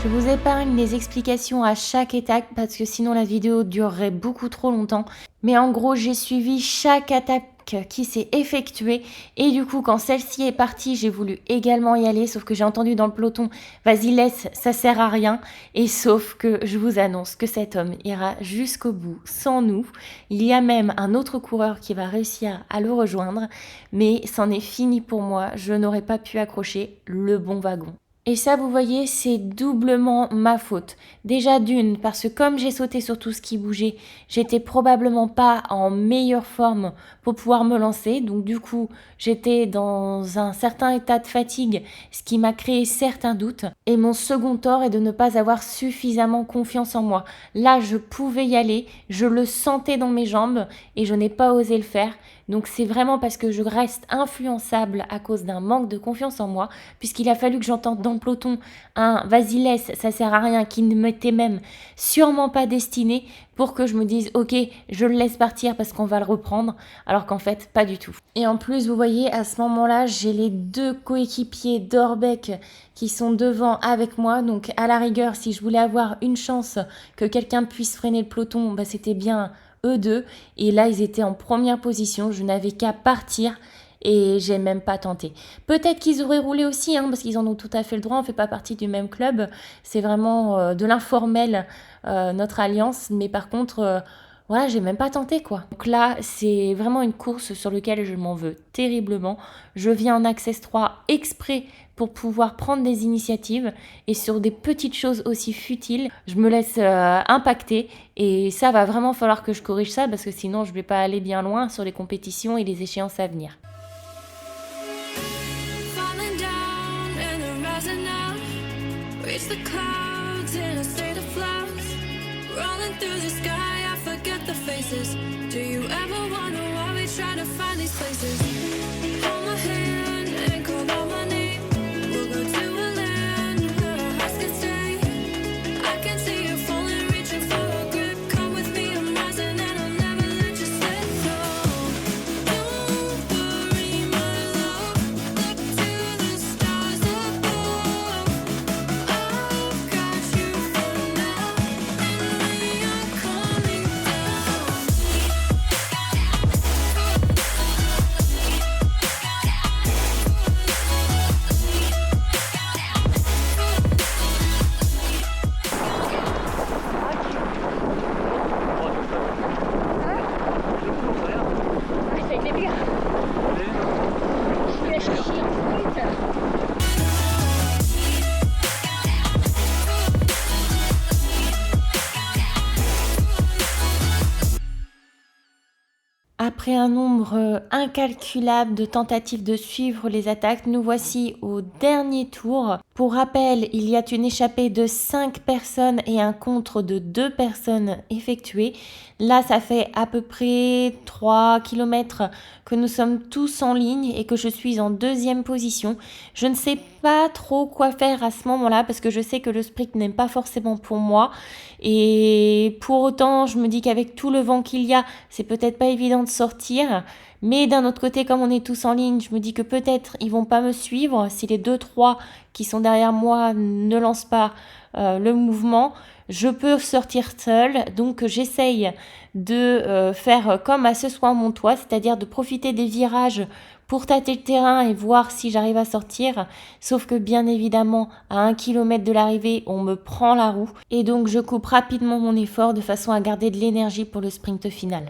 Je vous épargne les explications à chaque étape parce que sinon la vidéo durerait beaucoup trop longtemps. Mais en gros, j'ai suivi chaque attaque qui s'est effectuée et du coup, quand celle-ci est partie, j'ai voulu également y aller, sauf que j'ai entendu dans le peloton « Vas-y, laisse, ça sert à rien ». Et sauf que je vous annonce que cet homme ira jusqu'au bout sans nous. Il y a même un autre coureur qui va réussir à le rejoindre, mais c'en est fini pour moi. Je n'aurais pas pu accrocher le bon wagon. Et ça, vous voyez, c'est doublement ma faute. Déjà d'une, parce que comme j'ai sauté sur tout ce qui bougeait, j'étais probablement pas en meilleure forme pour pouvoir me lancer. Donc du coup, j'étais dans un certain état de fatigue, ce qui m'a créé certains doutes. Et mon second tort est de ne pas avoir suffisamment confiance en moi. Là, je pouvais y aller, je le sentais dans mes jambes et je n'ai pas osé le faire. Donc c'est vraiment parce que je reste influençable à cause d'un manque de confiance en moi, puisqu'il a fallu que j'entende dans le peloton un « vas-y laisse, ça sert à rien » qui ne m'était même sûrement pas destiné pour que je me dise « ok, je le laisse partir parce qu'on va le reprendre », alors qu'en fait pas du tout. Et en plus vous voyez à ce moment-là j'ai les deux coéquipiers d'Orbeck qui sont devant avec moi, donc à la rigueur si je voulais avoir une chance que quelqu'un puisse freiner le peloton, bah, c'était bien eux deux, et là ils étaient en première position, je n'avais qu'à partir et j'ai même pas tenté. Peut-être qu'ils auraient roulé aussi, hein, parce qu'ils en ont tout à fait le droit, on fait pas partie du même club, c'est vraiment de l'informel notre alliance, mais par contre voilà, j'ai même pas tenté quoi. Donc là, c'est vraiment une course sur laquelle je m'en veux terriblement. Je viens en Access 3 exprès pour pouvoir prendre des initiatives et sur des petites choses aussi futiles, je me laisse impacter et ça va vraiment falloir que je corrige ça parce que sinon je vais pas aller bien loin sur les compétitions et les échéances à venir. Falling down and then rising up. Reach the clouds in a state of flux. Rolling through the sky, I forget the faces. Do you ever wonder why we try to find these places? Hold my hand and call out my name. We'll go to a land where our hearts can stay. I can see you falling, reaching for a grip. Come with me, I'm rising and I'll never let you slip. No, don't worry, my love. Look to the stars above. I've got you for now, and we are coming down. Après un nombre incalculable de tentatives de suivre les attaques, nous voici au dernier tour. Pour rappel, il y a une échappée de 5 personnes et un contre de 2 personnes effectué. Là, ça fait à peu près 3 km que nous sommes tous en ligne et que je suis en deuxième position. Je ne sais pas trop quoi faire à ce moment-là parce que je sais que le sprint n'est pas forcément pour moi. Et pour autant, je me dis qu'avec tout le vent qu'il y a, c'est peut-être pas évident de sortir. Mais d'un autre côté, comme on est tous en ligne, je me dis que peut-être ils vont pas me suivre. Si les 2-3 qui sont derrière moi ne lancent pas le mouvement, je peux sortir seule. Donc j'essaye de faire comme à ce soir mon toit, c'est-à-dire de profiter des virages pour tâter le terrain et voir si j'arrive à sortir. Sauf que bien évidemment, à 1 km de l'arrivée, on me prend la roue. Et donc je coupe rapidement mon effort de façon à garder de l'énergie pour le sprint final.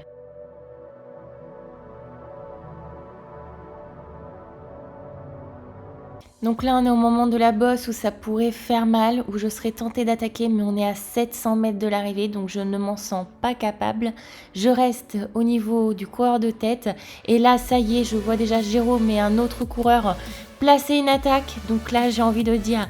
Donc là, on est au moment de la bosse où ça pourrait faire mal, où je serais tentée d'attaquer, mais on est à 700 mètres de l'arrivée, donc je ne m'en sens pas capable. Je reste au niveau du coureur de tête, et là, ça y est, je vois déjà Jérôme et un autre coureur placer une attaque. Donc là, j'ai envie de dire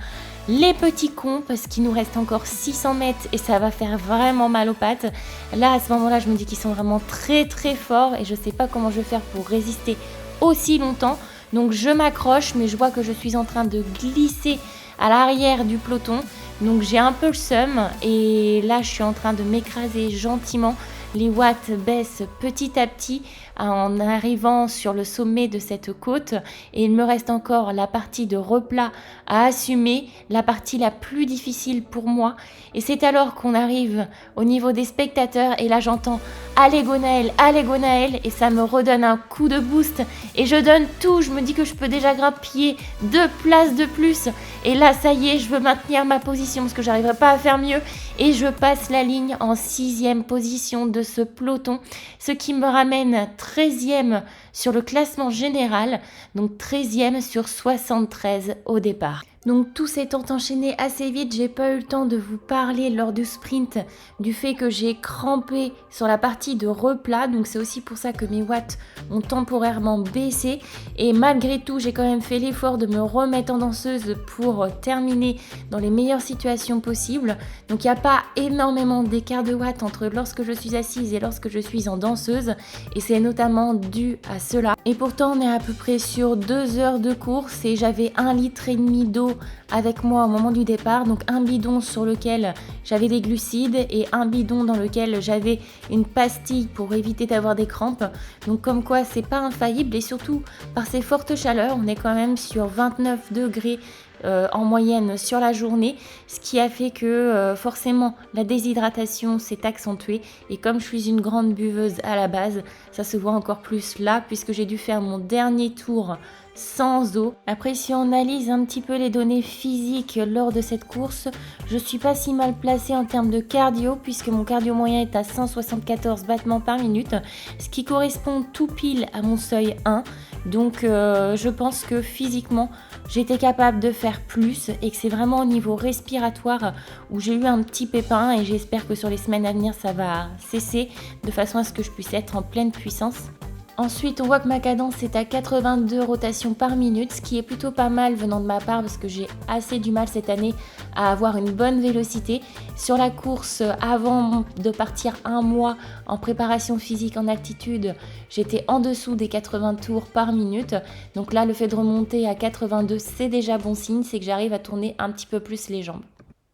les petits cons, parce qu'il nous reste encore 600 mètres et ça va faire vraiment mal aux pattes. Là, à ce moment-là, je me dis qu'ils sont vraiment très très forts, et je ne sais pas comment je vais faire pour résister aussi longtemps. Donc je m'accroche, mais je vois que je suis en train de glisser à l'arrière du peloton. Donc j'ai un peu le seum et là je suis en train de m'écraser gentiment. Les watts baissent petit à petit en arrivant sur le sommet de cette côte, et il me reste encore la partie de replat à assumer, la partie la plus difficile pour moi. Et c'est alors qu'on arrive au niveau des spectateurs, et là j'entends « Allez Gonaël, et ça me redonne un coup de boost et je donne tout. Je me dis que je peux déjà grappiller 2 places de plus, et là ça y est, je veux maintenir ma position parce que j'arriverai pas à faire mieux, et je passe la ligne en 6e position de ce peloton, ce qui me ramène 13e sur le classement général, donc 13e sur 73 au départ. Donc tout s'étant enchaîné assez vite, j'ai pas eu le temps de vous parler lors du sprint du fait que j'ai crampé sur la partie de replat, donc c'est aussi pour ça que mes watts ont temporairement baissé, et malgré tout j'ai quand même fait l'effort de me remettre en danseuse pour terminer dans les meilleures situations possibles. Donc il n'y a pas énormément d'écart de watts entre lorsque je suis assise et lorsque je suis en danseuse, et c'est notamment dû à cela. Et pourtant on est à peu près sur 2 heures de course et j'avais 1,5 litre d'eau avec moi au moment du départ, donc un bidon sur lequel j'avais des glucides et un bidon dans lequel j'avais une pastille pour éviter d'avoir des crampes. Donc comme quoi c'est pas infaillible, et surtout par ces fortes chaleurs, on est quand même sur 29 degrés en moyenne sur la journée, ce qui a fait que forcément la déshydratation s'est accentuée, et comme je suis une grande buveuse à la base, ça se voit encore plus là puisque j'ai dû faire mon dernier tour sans eau. Après, si on analyse un petit peu les données physiques lors de cette course, je suis pas si mal placée en termes de cardio puisque mon cardio moyen est à 174 battements par minute, ce qui correspond tout pile à mon seuil 1. Donc je pense que physiquement j'étais capable de faire plus, et que c'est vraiment au niveau respiratoire où j'ai eu un petit pépin, et j'espère que sur les semaines à venir ça va cesser de façon à ce que je puisse être en pleine puissance. Ensuite, on voit que ma cadence est à 82 rotations par minute, ce qui est plutôt pas mal venant de ma part parce que j'ai assez du mal cette année à avoir une bonne vélocité. Sur la course, avant de partir un mois en préparation physique en altitude, j'étais en dessous des 80 tours par minute. Donc là, le fait de remonter à 82, c'est déjà bon signe, c'est que j'arrive à tourner un petit peu plus les jambes.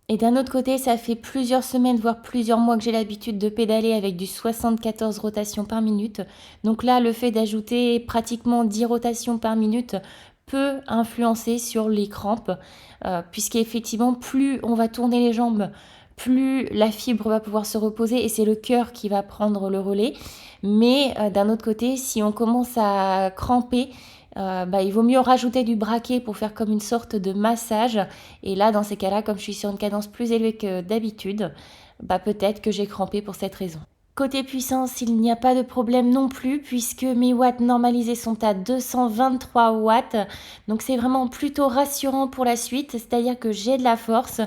Et d'un autre côté, ça fait plusieurs semaines, voire plusieurs mois que j'ai l'habitude de pédaler avec du 74 rotations par minute. Donc là, le fait d'ajouter pratiquement 10 rotations par minute peut influencer sur les crampes, puisqu'effectivement, plus on va tourner les jambes, plus la fibre va pouvoir se reposer, et c'est le cœur qui va prendre le relais. Mais d'un autre côté, si on commence à cramper, il vaut mieux rajouter du braquet pour faire comme une sorte de massage. Et là, dans ces cas-là, comme je suis sur une cadence plus élevée que d'habitude, peut-être que j'ai crampé pour cette raison. Côté puissance, il n'y a pas de problème non plus puisque mes watts normalisés sont à 223 watts. Donc c'est vraiment plutôt rassurant pour la suite, c'est-à-dire que j'ai de la force,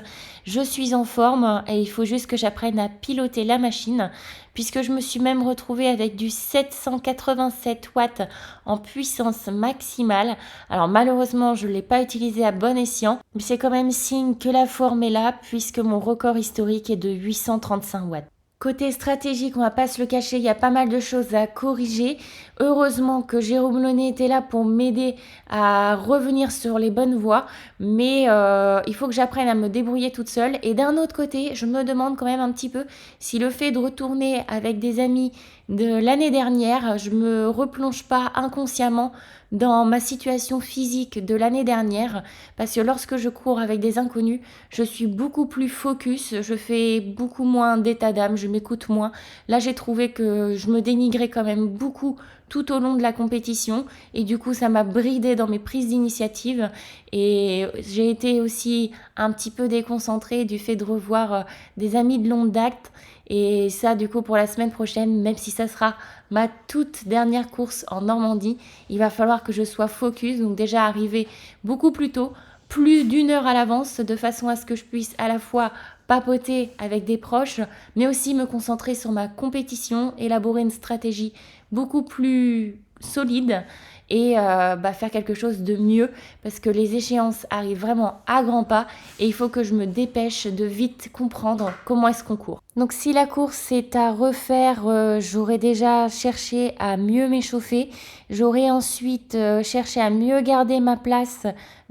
je suis en forme et il faut juste que j'apprenne à piloter la machine puisque je me suis même retrouvée avec du 787 watts en puissance maximale. Alors malheureusement, je ne l'ai pas utilisé à bon escient, mais c'est quand même signe que la forme est là puisque mon record historique est de 835 watts. Côté stratégique, on va pas se le cacher, il y a pas mal de choses à corriger. Heureusement que Jérôme Launay était là pour m'aider à revenir sur les bonnes voies, mais il faut que j'apprenne à me débrouiller toute seule. Et d'un autre côté, je me demande quand même un petit peu si le fait de retourner avec des amis de l'année dernière, je me replonge pas inconsciemment dans ma situation physique de l'année dernière, parce que lorsque je cours avec des inconnus, je suis beaucoup plus focus, je fais beaucoup moins d'état d'âme, je m'écoute moins. Là, j'ai trouvé que je me dénigrais quand même beaucoup tout au long de la compétition et du coup ça m'a bridée dans mes prises d'initiative et j'ai été aussi un petit peu déconcentrée du fait de revoir des amis de longue date et ça du coup pour la semaine prochaine, même si ça sera ma toute dernière course en Normandie, il va falloir que je sois focus, donc déjà arriver beaucoup plus tôt, plus d'1 heure à l'avance de façon à ce que je puisse à la fois papoter avec des proches, mais aussi me concentrer sur ma compétition, élaborer une stratégie beaucoup plus solide et faire quelque chose de mieux parce que les échéances arrivent vraiment à grands pas et il faut que je me dépêche de vite comprendre comment est-ce qu'on court. Donc si la course est à refaire, j'aurais déjà cherché à mieux m'échauffer, j'aurais ensuite cherché à mieux garder ma place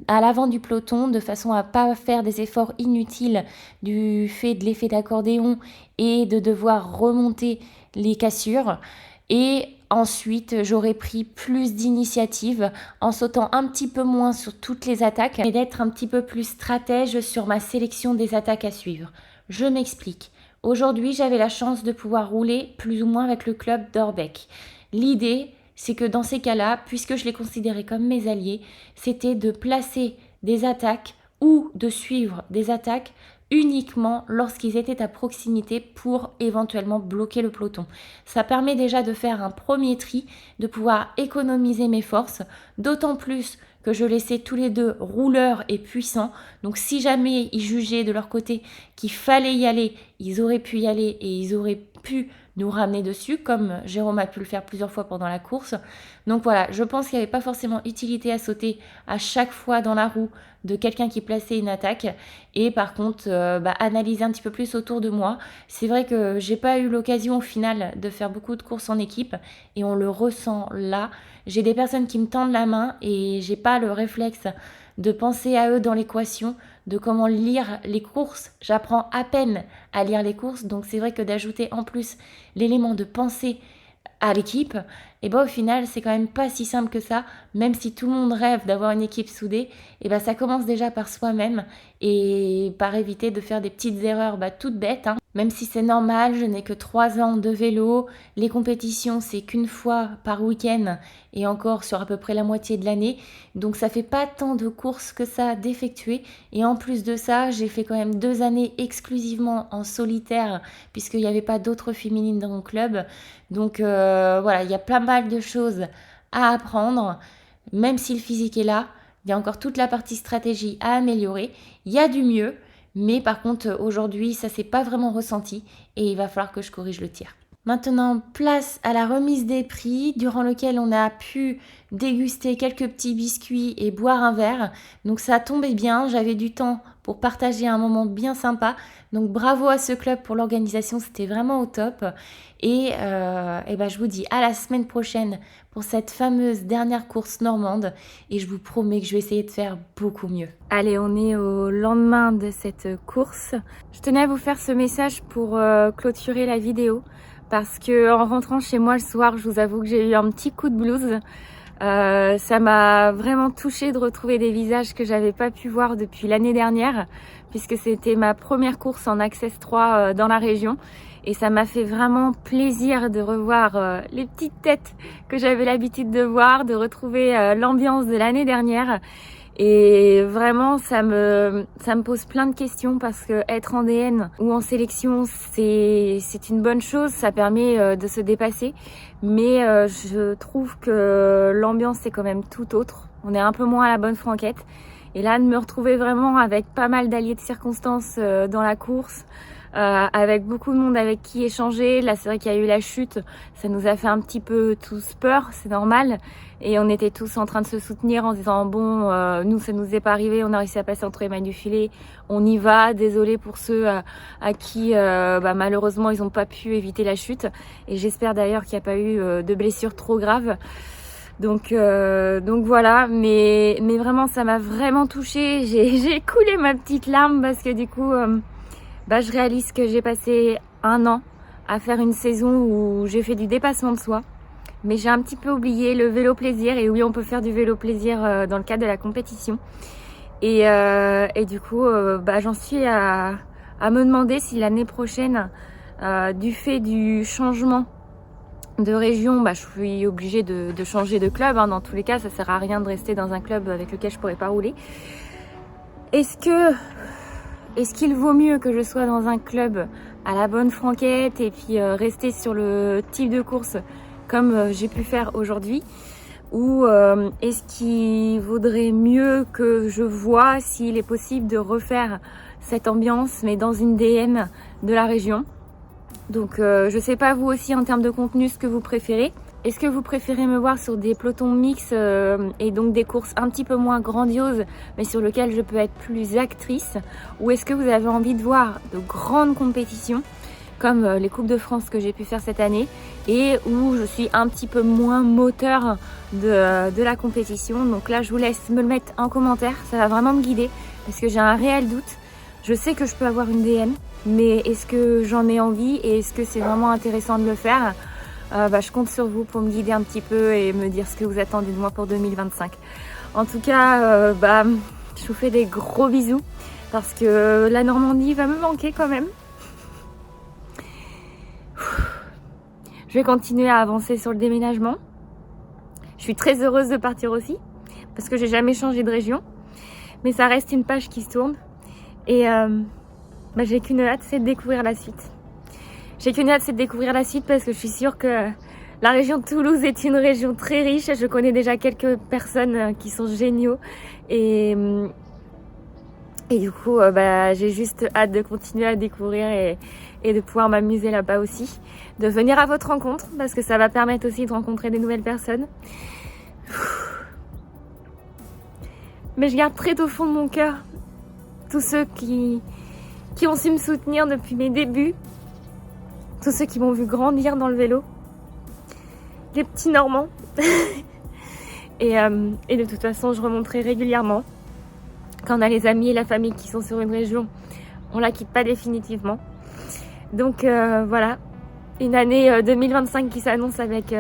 à l'avant du peloton de façon à pas faire des efforts inutiles du fait de l'effet d'accordéon et de devoir remonter les cassures. Et ensuite, j'aurais pris plus d'initiative en sautant un petit peu moins sur toutes les attaques et d'être un petit peu plus stratège sur ma sélection des attaques à suivre. Je m'explique. Aujourd'hui, j'avais la chance de pouvoir rouler plus ou moins avec le club d'Orbeck. L'idée, c'est que dans ces cas-là, puisque je les considérais comme mes alliés, c'était de placer des attaques ou de suivre des attaques uniquement lorsqu'ils étaient à proximité pour éventuellement bloquer le peloton. Ça permet déjà de faire un premier tri, de pouvoir économiser mes forces, d'autant plus que je laissais tous les deux rouleurs et puissants. Donc si jamais ils jugeaient de leur côté qu'il fallait y aller, ils auraient pu y aller et ils auraient pu nous ramener dessus, comme Jérôme a pu le faire plusieurs fois pendant la course. Donc voilà, je pense qu'il n'y avait pas forcément utilité à sauter à chaque fois dans la roue de quelqu'un qui plaçait une attaque. Et par contre, analyser un petit peu plus autour de moi. C'est vrai que j'ai pas eu l'occasion au final de faire beaucoup de courses en équipe et on le ressent là. J'ai des personnes qui me tendent la main et j'ai pas le réflexe de penser à eux dans l'équation, de comment lire les courses. J'apprends à peine à lire les courses, donc c'est vrai que d'ajouter en plus l'élément de penser à l'équipe, et au final c'est quand même pas si simple que ça, même si tout le monde rêve d'avoir une équipe soudée, et ça commence déjà par soi-même et par éviter de faire des petites erreurs toutes bêtes, hein. Même si c'est normal, je n'ai que 3 ans de vélo, les compétitions c'est qu'une fois par week-end et encore sur à peu près la moitié de l'année, donc ça fait pas tant de courses que ça d'effectuer et en plus de ça j'ai fait quand même 2 années exclusivement en solitaire puisqu'il n'y avait pas d'autres féminines dans mon club, donc voilà, il y a pas mal de choses à apprendre, même si le physique est là, il y a encore toute la partie stratégie à améliorer, il y a du mieux. Mais par contre, aujourd'hui, ça s'est pas vraiment ressenti et il va falloir que je corrige le tir. Maintenant, place à la remise des prix, durant lequel on a pu déguster quelques petits biscuits et boire un verre. Donc ça tombait bien, j'avais du temps pour partager un moment bien sympa. Donc bravo à ce club pour l'organisation, c'était vraiment au top. Et je vous dis à la semaine prochaine pour cette fameuse dernière course normande. Et je vous promets que je vais essayer de faire beaucoup mieux. Allez, on est au lendemain de cette course. Je tenais à vous faire ce message pour clôturer la vidéo. Parce que en rentrant chez moi le soir, je vous avoue que j'ai eu un petit coup de blues. Ça m'a vraiment touchée de retrouver des visages que j'avais pas pu voir depuis l'année dernière, puisque c'était ma première course en Access 3 dans la région. Et ça m'a fait vraiment plaisir de revoir les petites têtes que j'avais l'habitude de voir, de retrouver l'ambiance de l'année dernière. Et vraiment, ça me pose plein de questions parce que être en DN ou en sélection, c'est une bonne chose, ça permet de se dépasser. Mais je trouve que l'ambiance, c'est quand même tout autre. On est un peu moins à la bonne franquette. Et là, de me retrouver vraiment avec pas mal d'alliés de circonstances dans la course, avec beaucoup de monde avec qui échanger. Là, c'est vrai qu'il y a eu la chute, ça nous a fait un petit peu tous peur, c'est normal. Et on était tous en train de se soutenir en disant bon, nous ça nous est pas arrivé, on a réussi à passer entre les mailles du filet, on y va. Désolé pour ceux à qui malheureusement ils n'ont pas pu éviter la chute. Et j'espère d'ailleurs qu'il n'y a pas eu de blessures trop graves. Donc voilà, mais vraiment ça m'a vraiment touchée. J'ai coulé ma petite larme parce que du coup je réalise que j'ai passé 1 an à faire une saison où j'ai fait du dépassement de soi. Mais j'ai un petit peu oublié le vélo plaisir. Et oui, on peut faire du vélo plaisir dans le cadre de la compétition. Et du coup, j'en suis à me demander si l'année prochaine, du fait du changement de région, bah, je suis obligée de changer de club. Dans tous les cas, ça sert à rien de rester dans un club avec lequel je pourrais pas rouler. Est-ce qu'il vaut mieux que je sois dans un club à la bonne franquette et puis rester sur le type de course comme j'ai pu faire aujourd'hui, ou est-ce qu'il vaudrait mieux que je vois s'il est possible de refaire cette ambiance mais dans une DM de la région? Donc je sais pas vous aussi en termes de contenu ce que vous préférez. Est-ce que vous préférez me voir sur des pelotons mix et donc des courses un petit peu moins grandioses mais sur lesquelles je peux être plus actrice, ou est-ce que vous avez envie de voir de grandes compétitions comme les Coupes de France que j'ai pu faire cette année et où je suis un petit peu moins moteur de la compétition? Donc là je vous laisse me le mettre en commentaire, ça va vraiment me guider parce que j'ai un réel doute. Je sais que je peux avoir une DM, mais est-ce que j'en ai envie et est-ce que c'est vraiment intéressant de le faire? Je compte sur vous pour me guider un petit peu et me dire ce que vous attendez de moi pour 2025. En tout cas, je vous fais des gros bisous parce que la Normandie va me manquer quand même. Je vais continuer à avancer sur le déménagement. Je suis très heureuse de partir aussi parce que j'ai jamais changé de région, mais ça reste une page qui se tourne et j'ai qu'une hâte, c'est de découvrir la suite. J'ai qu'une hâte, c'est de découvrir la suite parce que je suis sûre que la région de Toulouse est une région très riche. Je connais déjà quelques personnes qui sont géniaux et du coup, j'ai juste hâte de continuer à découvrir et de pouvoir m'amuser là-bas aussi, de venir à votre rencontre parce que ça va permettre aussi de rencontrer des nouvelles personnes. Mais je garde très au fond de mon cœur tous ceux qui ont su me soutenir depuis mes débuts, tous ceux qui m'ont vu grandir dans le vélo, les petits Normands. et de toute façon, je remonterai régulièrement. Quand on a les amis et la famille qui sont sur une région, on la quitte pas définitivement. Donc voilà, une année 2025 qui s'annonce avec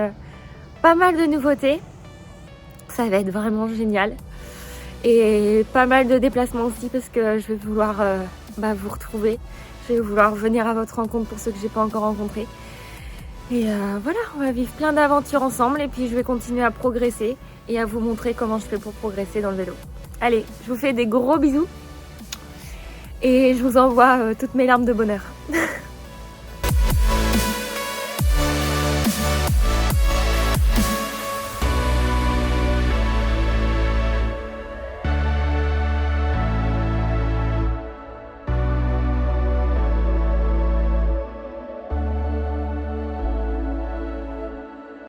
pas mal de nouveautés. Ça va être vraiment génial. Et pas mal de déplacements aussi parce que je vais vouloir vous retrouver. Je vais vouloir venir à votre rencontre pour ceux que j'ai pas encore rencontrés. Et voilà, on va vivre plein d'aventures ensemble et puis je vais continuer à progresser et à vous montrer comment je fais pour progresser dans le vélo. Allez, je vous fais des gros bisous et je vous envoie toutes mes larmes de bonheur.